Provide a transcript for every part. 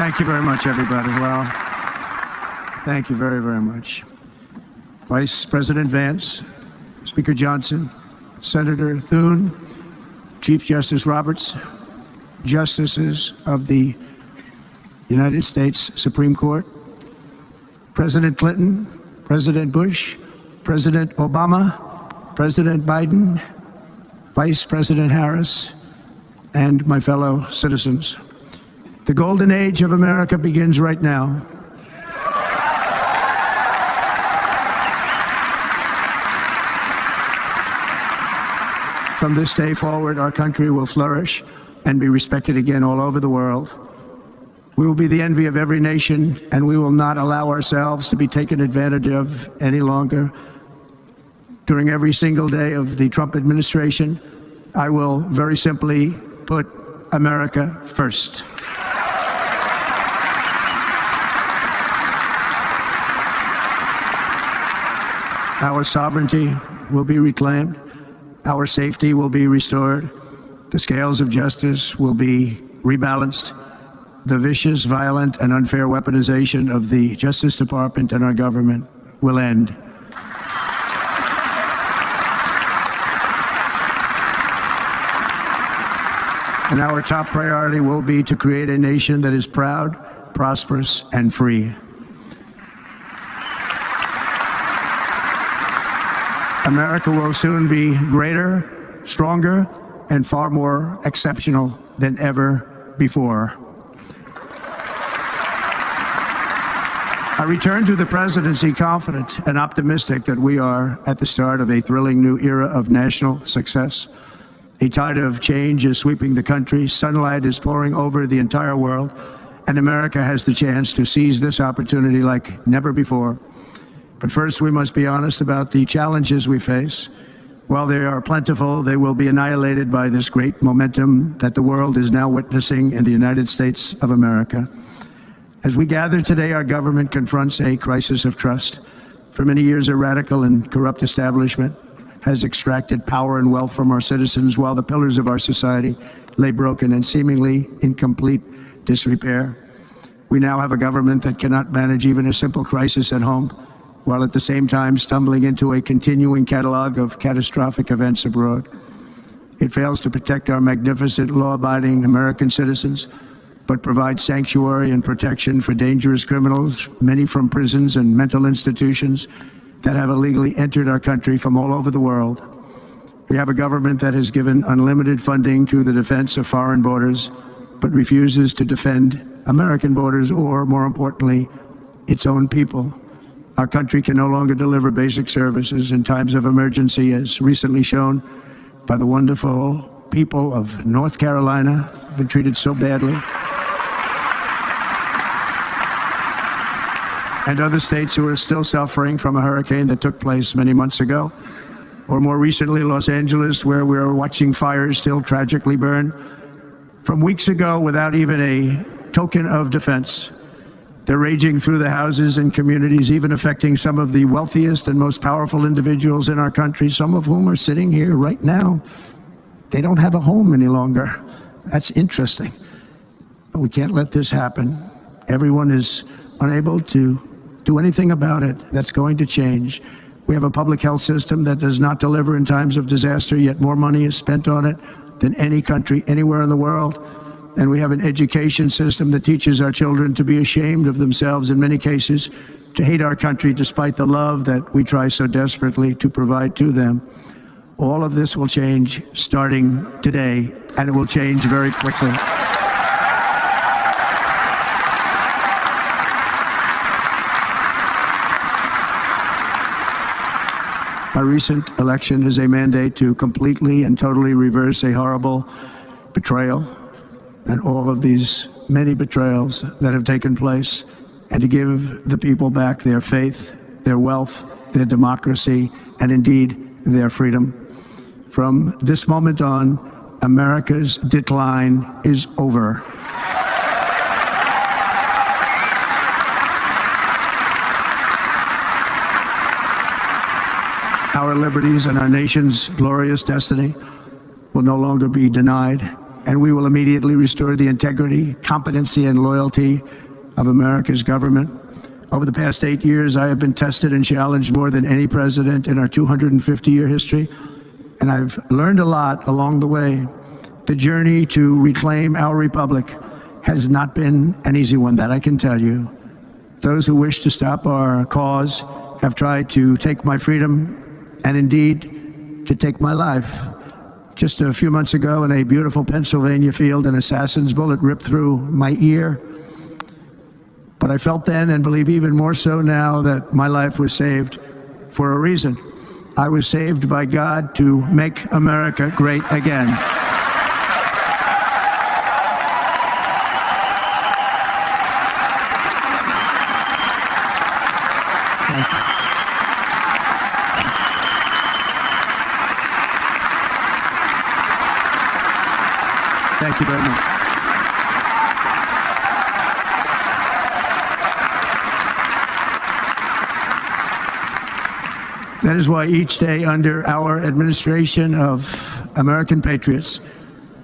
Thank you very much, everybody. Well, thank you very, very much. Vice President Vance, Speaker Johnson, Senator Thune, Chief Justice Roberts, Justices of the United States Supreme Court, President Clinton, President Bush, President Obama, President Biden, Vice President Harris, and my fellow citizens. The golden age of America begins right now. From this day forward, our country will flourish and be respected again all over the world. We will be the envy of every nation, and we will not allow ourselves to be taken advantage of any longer. During every single day of the Trump administration, I will very simply put America first. Our sovereignty will be reclaimed. Our safety will be restored. The scales of justice will be rebalanced. The vicious, violent, and unfair weaponization of the Justice Department and our government will end. And our top priority will be to create a nation that is proud, prosperous, and free. America will soon be greater, stronger, and far more exceptional than ever before. I return to the presidency confident and optimistic that we are at the start of a thrilling new era of national success. A tide of change is sweeping the country, sunlight is pouring over the entire world, and America has the chance to seize this opportunity like never before. But first, we must be honest about the challenges we face. While they are plentiful, they will be annihilated by this great momentum that the world is now witnessing in the United States of America. As we gather today, our government confronts a crisis of trust. For many years, a radical and corrupt establishment has extracted power and wealth from our citizens, while the pillars of our society lay broken and seemingly in complete disrepair. We now have a government that cannot manage even a simple crisis at home, while at the same time stumbling into a continuing catalog of catastrophic events abroad. It fails to protect our magnificent, law-abiding American citizens, but provides sanctuary and protection for dangerous criminals, many from prisons and mental institutions that have illegally entered our country from all over the world. We have a government that has given unlimited funding to the defense of foreign borders, but refuses to defend American borders or, more importantly, its own people. Our country can no longer deliver basic services in times of emergency, as recently shown by the wonderful people of North Carolina, who've been treated so badly, and other states who are still suffering from a hurricane that took place many months ago, or more recently, Los Angeles, where we're watching fires still tragically burn from weeks ago without even a token of defense. They're raging through the houses and communities, even affecting some of the wealthiest and most powerful individuals in our country, some of whom are sitting here right now. They don't have a home any longer. That's interesting. But we can't let this happen. Everyone is unable to do anything about it. That's going to change. We have a public health system that does not deliver in times of disaster, yet more money is spent on it than any country anywhere in the world. And we have an education system that teaches our children to be ashamed of themselves in many cases, to hate our country despite the love that we try so desperately to provide to them. All of this will change starting today, and it will change very quickly. Our recent election is a mandate to completely and totally reverse a horrible betrayal and all of these many betrayals that have taken place, and to give the people back their faith, their wealth, their democracy, and indeed their freedom. From this moment on, America's decline is over. Our liberties and our nation's glorious destiny will no longer be denied and we will immediately restore the integrity, competency, and loyalty of America's government. Over the past 8 years, I have been tested and challenged more than any president in our 250-year history, and I've learned a lot along the way. The journey to reclaim our republic has not been an easy one, that I can tell you. Those who wish to stop our cause have tried to take my freedom and indeed to take my life. Just a few months ago in a beautiful Pennsylvania field, an assassin's bullet ripped through my ear. But I felt then, and believe even more so now, that my life was saved for a reason. I was saved by God to make America great again. Thank you very much. That is why each day under our administration of American patriots,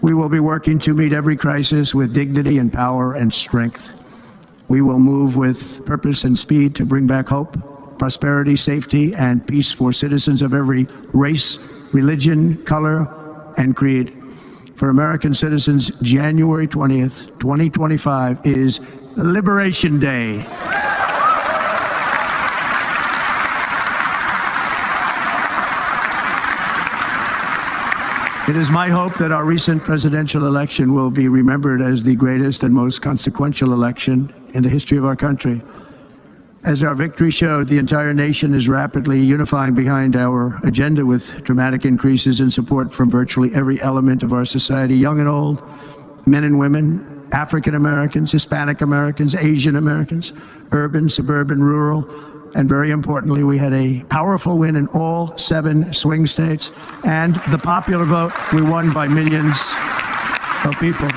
we will be working to meet every crisis with dignity and power and strength. We will move with purpose and speed to bring back hope, prosperity, safety, and peace for citizens of every race, religion, color, and creed. For American citizens, January 20th, 2025 is Liberation Day. It is my hope that our recent presidential election will be remembered as the greatest and most consequential election in the history of our country. As our victory showed, the entire nation is rapidly unifying behind our agenda with dramatic increases in support from virtually every element of our society, young and old, men and women, African Americans, Hispanic Americans, Asian Americans, urban, suburban, rural, and very importantly, we had a powerful win in all 7 swing states, and the popular vote, we won by millions of people.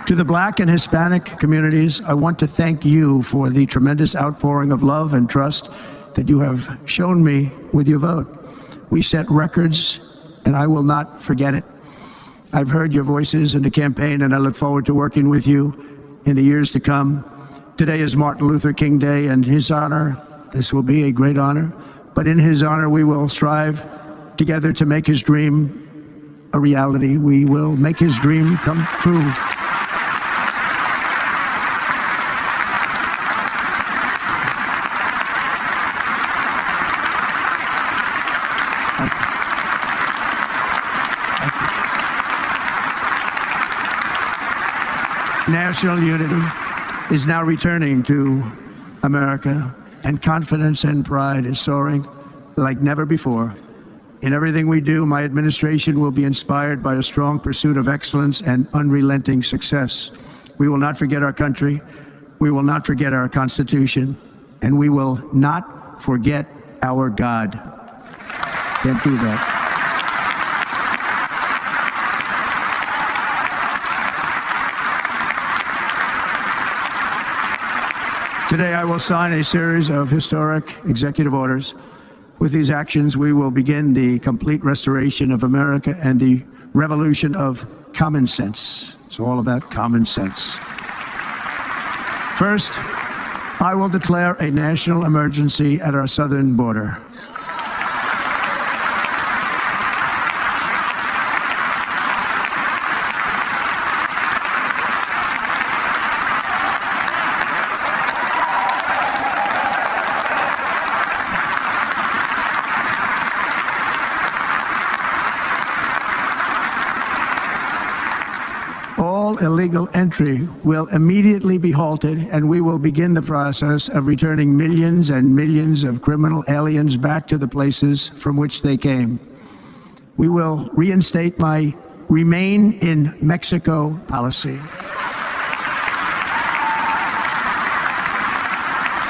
To the Black and Hispanic communities, I want to thank you for the tremendous outpouring of love and trust that you have shown me with your vote. We set records, and I will not forget it. I've heard your voices in the campaign, and I look forward to working with you in the years to come. Today is Martin Luther King Day, and in his honor, this will be a great honor, but in his honor, we will strive together to make his dream a reality. We will make his dream come true. National unity is now returning to America, and confidence and pride is soaring like never before. In everything we do, my administration will be inspired by a strong pursuit of excellence and unrelenting success. We will not forget our country, we will not forget our Constitution, and we will not forget our God. Can't do that. Today, I will sign a series of historic executive orders. With these actions, we will begin the complete restoration of America and the revolution of common sense. It's all about common sense. First, I will declare a national emergency at our southern border. Illegal entry will immediately be halted, and we will begin the process of returning millions and millions of criminal aliens back to the places from which they came. We will reinstate my Remain in Mexico policy.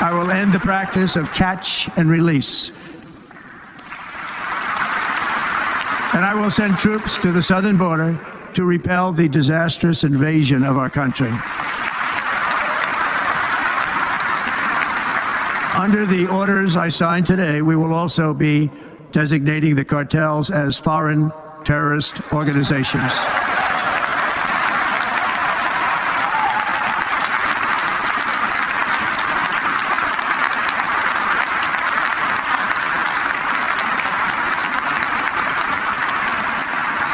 I will end the practice of catch and release. And I will send troops to the southern border to repel the disastrous invasion of our country. Under the orders I signed today, we will also be designating the cartels as foreign terrorist organizations.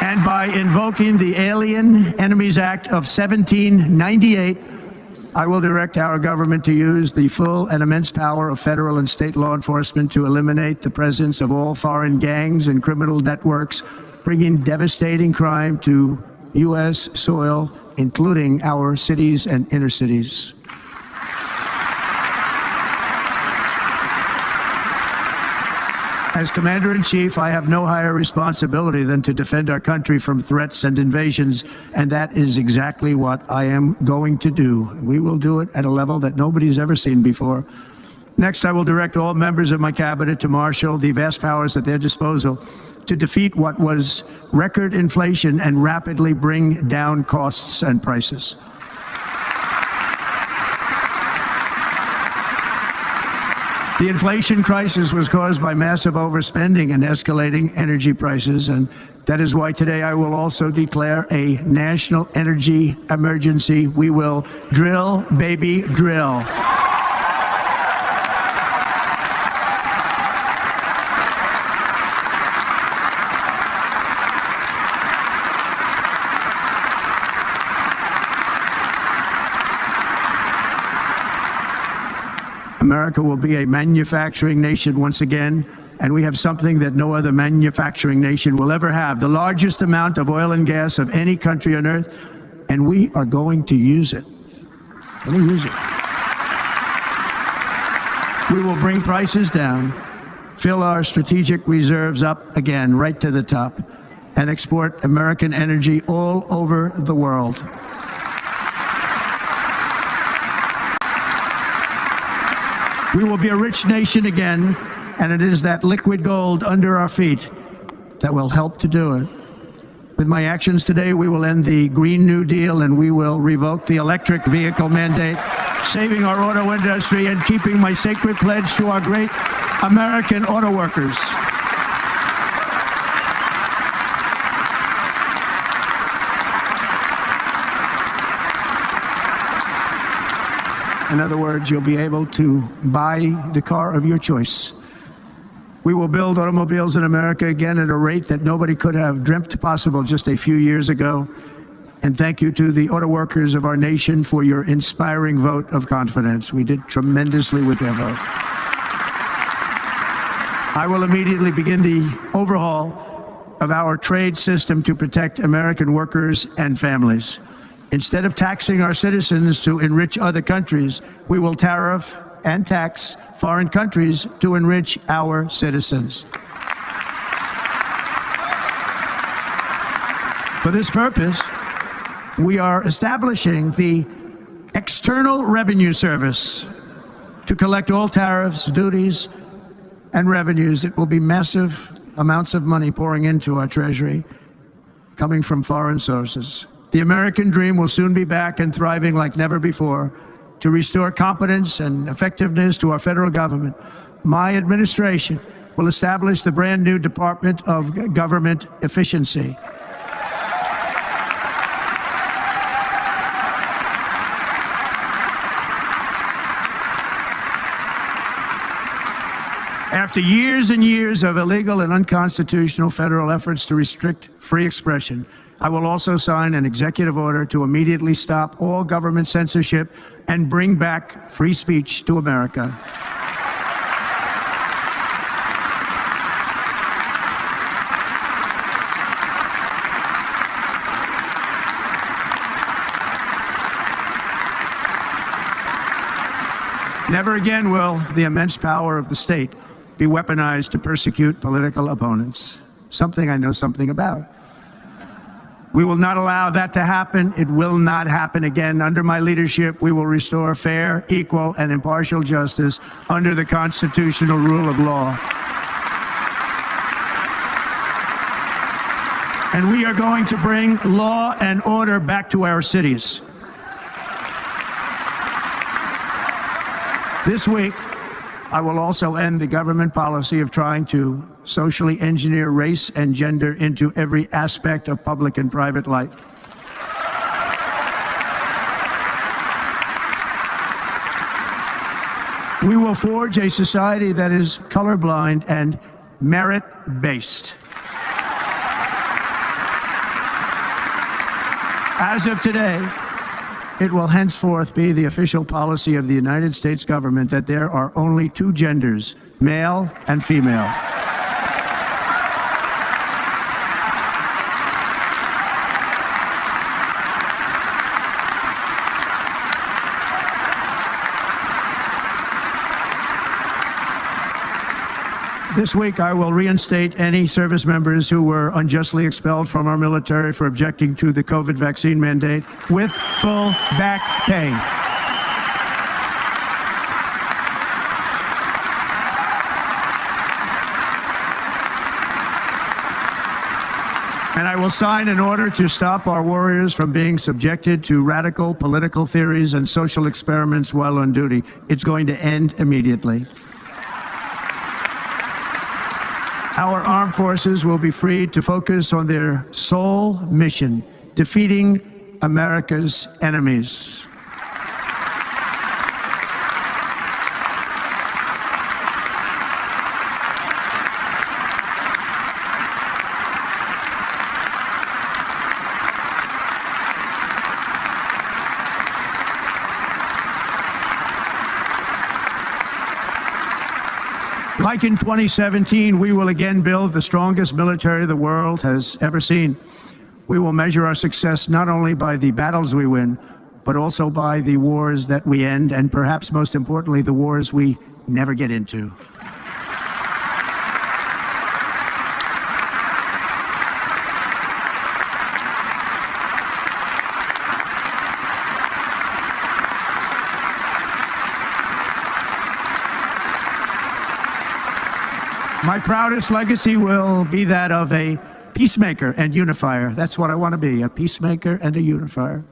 And by invoking the Alien Enemies Act of 1798, I will direct our government to use the full and immense power of federal and state law enforcement to eliminate the presence of all foreign gangs and criminal networks, bringing devastating crime to U.S. soil, including our cities and inner cities. As Commander-in-Chief, I have no higher responsibility than to defend our country from threats and invasions, and that is exactly what I am going to do. We will do it at a level that nobody's ever seen before. Next, I will direct all members of my cabinet to marshal the vast powers at their disposal to defeat what was record inflation and rapidly bring down costs and prices. The inflation crisis was caused by massive overspending and escalating energy prices, and that is why today I will also declare a national energy emergency. We will drill, baby, drill. America will be a manufacturing nation once again, and we have something that no other manufacturing nation will ever have, the largest amount of oil and gas of any country on earth, and we are going to use it. We will bring prices down, fill our strategic reserves up again, right to the top, and export American energy all over the world. We will be a rich nation again, and it is that liquid gold under our feet that will help to do it. With my actions today, we will end the Green New Deal, and we will revoke the electric vehicle mandate, saving our auto industry and keeping my sacred pledge to our great American auto workers. In other words, you'll be able to buy the car of your choice. We will build automobiles in America again at a rate that nobody could have dreamt possible just a few years ago. And thank you to the auto workers of our nation for your inspiring vote of confidence. We did tremendously with their vote. I will immediately begin the overhaul of our trade system to protect American workers and families. Instead of taxing our citizens to enrich other countries, we will tariff and tax foreign countries to enrich our citizens. For this purpose, we are establishing the External Revenue Service to collect all tariffs, duties, and revenues. It will be massive amounts of money pouring into our treasury, coming from foreign sources. The American dream will soon be back and thriving like never before. To restore competence and effectiveness to our federal government, my administration will establish the brand new Department of Government Efficiency. After years and years of illegal and unconstitutional federal efforts to restrict free expression, I will also sign an executive order to immediately stop all government censorship and bring back free speech to America. Never again will the immense power of the state be weaponized to persecute political opponents, something I know something about. We will not allow that to happen. It will not happen again. Under my leadership, we will restore fair, equal, and impartial justice under the constitutional rule of law. And we are going to bring law and order back to our cities. This week, I will also end the government policy of trying to socially engineer race and gender into every aspect of public and private life. We will forge a society that is colorblind and merit-based. As of today, it will henceforth be the official policy of the United States government that there are only two genders, male and female. This week, I will reinstate any service members who were unjustly expelled from our military for objecting to the COVID vaccine mandate with full back pay. And I will sign an order to stop our warriors from being subjected to radical political theories and social experiments while on duty. It's going to end immediately. Our armed forces will be freed to focus on their sole mission, defeating America's enemies. Like in 2017, we will again build the strongest military the world has ever seen. We will measure our success not only by the battles we win, but also by the wars that we end, and perhaps most importantly, the wars we never get into. My proudest legacy will be that of a peacemaker and unifier. That's what I want to be, a peacemaker and a unifier.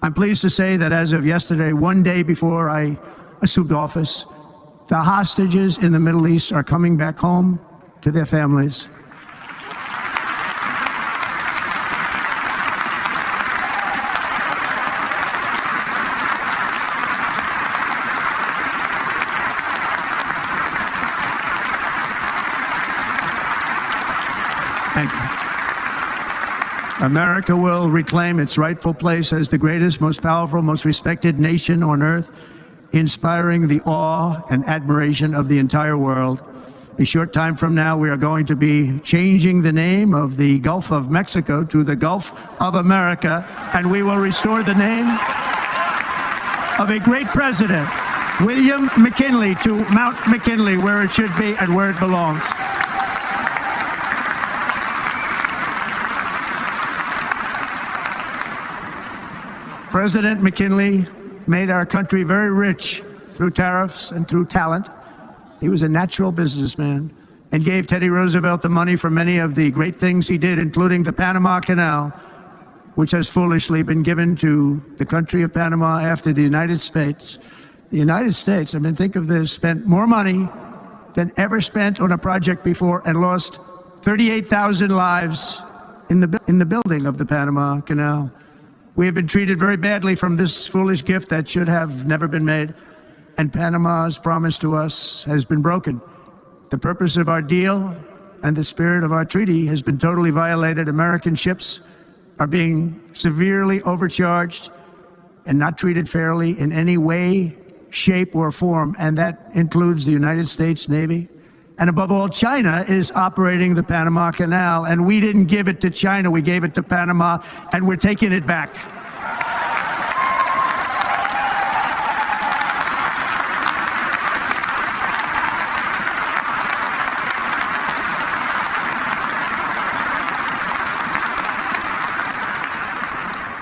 I'm pleased to say that as of yesterday, one day before I assumed office, the hostages in the Middle East are coming back home to their families. Thank you. America will reclaim its rightful place as the greatest, most powerful, most respected nation on earth, inspiring the awe and admiration of the entire world. A short time from now, we are going to be changing the name of the Gulf of Mexico to the Gulf of America, and we will restore the name of a great president, William McKinley, to Mount McKinley, where it should be and where it belongs. President McKinley made our country very rich through tariffs and through talent. He was a natural businessman and gave Teddy Roosevelt the money for many of the great things he did, including the Panama Canal, which has foolishly been given to the country of Panama after the United States. The United States, I mean, think of this, spent more money than ever spent on a project before and lost 38,000 lives in the building of the Panama Canal. We have been treated very badly from this foolish gift that should have never been made, and Panama's promise to us has been broken. The purpose of our deal and the spirit of our treaty has been totally violated. American ships are being severely overcharged and not treated fairly in any way, shape, or form, and that includes the United States Navy. And above all, China is operating the Panama Canal, and we didn't give it to China, we gave it to Panama, and we're taking it back.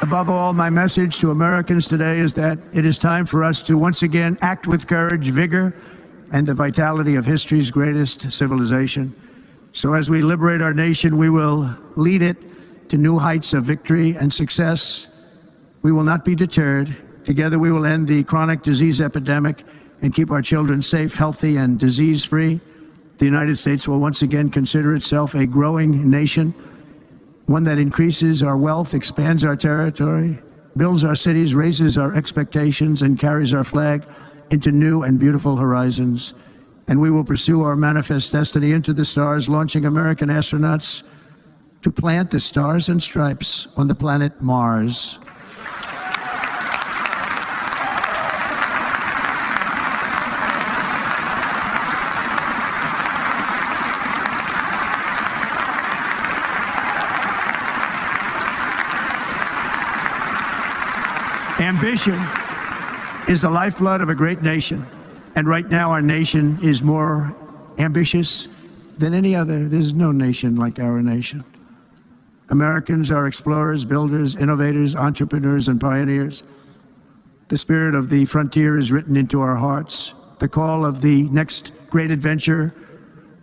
Above all, my message to Americans today is that it is time for us to once again act with courage, vigor, and the vitality of history's greatest civilization. So as we liberate our nation, we will lead it to new heights of victory and success. We will not be deterred. Together we will end the chronic disease epidemic and keep our children safe, healthy, and disease-free, the United States will once again consider itself a growing nation, one that increases our wealth, expands our territory, builds our cities, raises our expectations, and carries our flag into new and beautiful horizons. And we will pursue our manifest destiny into the stars, launching American astronauts to plant the stars and stripes on the planet Mars. Ambition is the lifeblood of a great nation. And right now, our nation is more ambitious than any other. There's no nation like our nation. Americans are explorers, builders, innovators, entrepreneurs, and pioneers. The spirit of the frontier is written into our hearts. The call of the next great adventure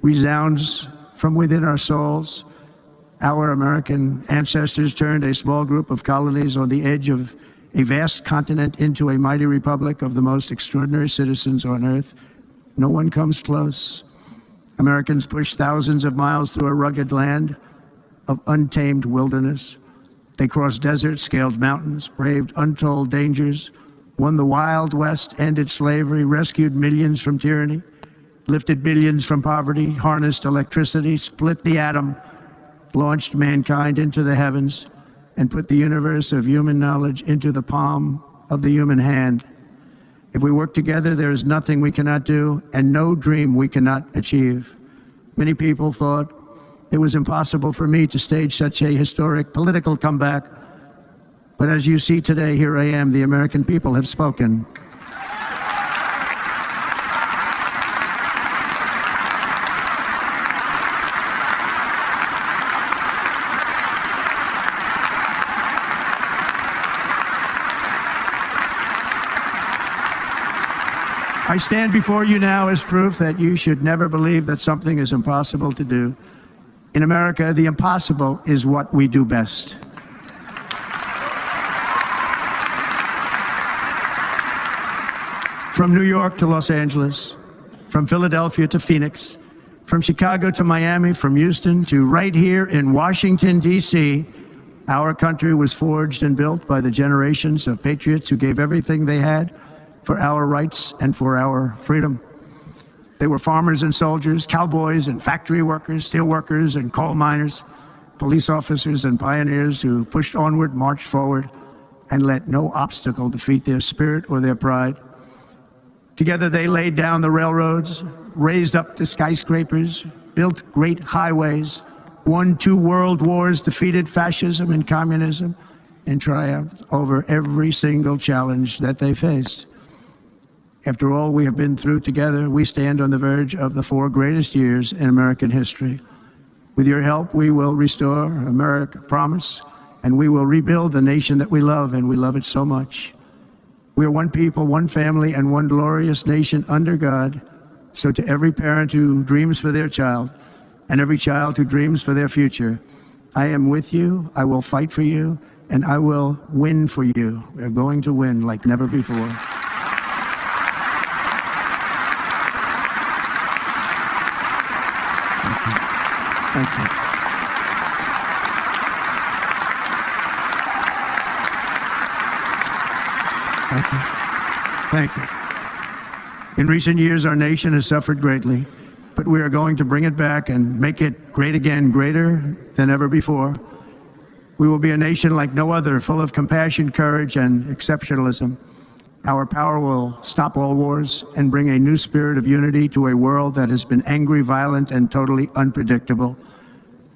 resounds from within our souls. Our American ancestors turned a small group of colonies on the edge of a vast continent into a mighty republic of the most extraordinary citizens on earth. No one comes close. Americans pushed thousands of miles through a rugged land of untamed wilderness. They crossed deserts, scaled mountains, braved untold dangers, won the Wild West, ended slavery, rescued millions from tyranny, lifted billions from poverty, harnessed electricity, split the atom, launched mankind into the heavens, and put the universe of human knowledge into the palm of the human hand. If we work together, there is nothing we cannot do and no dream we cannot achieve. Many people thought it was impossible for me to stage such a historic political comeback. But as you see today, here I am. The American people have spoken. I stand before you now as proof that you should never believe that something is impossible to do. In America, the impossible is what we do best. From New York to Los Angeles, from Philadelphia to Phoenix, from Chicago to Miami, from Houston to right here in Washington, D.C., our country was forged and built by the generations of patriots who gave everything they had for our rights and for our freedom. They were farmers and soldiers, cowboys and factory workers, steel workers and coal miners, police officers and pioneers who pushed onward, marched forward, and let no obstacle defeat their spirit or their pride. Together they laid down the railroads, raised up the skyscrapers, built great highways, won 2 world wars, defeated fascism and communism, and triumphed over every single challenge that they faced. After all we have been through together, we stand on the verge of the 4 greatest years in American history. With your help, we will restore America, promise, and we will rebuild the nation that we love, and we love it so much. We are one people, one family, and one glorious nation under God. So to every parent who dreams for their child, and every child who dreams for their future, I am with you, I will fight for you, and I will win for you. We are going to win like never before. Thank you. Thank you. Thank you. In recent years, our nation has suffered greatly, but we are going to bring it back and make it great again, greater than ever before. We will be a nation like no other, full of compassion, courage, and exceptionalism. Our power will stop all wars and bring a new spirit of unity to a world that has been angry, violent, and totally unpredictable.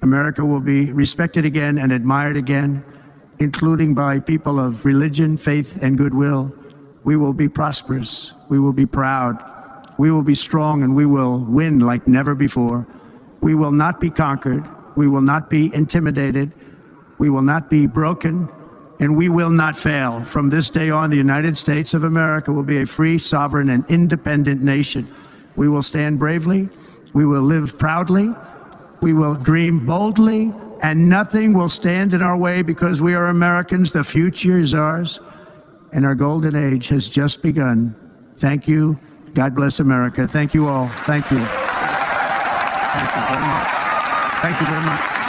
America will be respected again and admired again, including by people of religion, faith, and goodwill. We will be prosperous. We will be proud. We will be strong, and we will win like never before. We will not be conquered. We will not be intimidated. We will not be broken, and we will not fail. From this day on, the United States of America will be a free, sovereign, and independent nation. We will stand bravely. We will live proudly. We will dream boldly, and nothing will stand in our way because we are Americans. The future is ours, and our golden age has just begun. Thank you, God bless America. Thank you all. Thank you. Thank you very much. Thank you very much.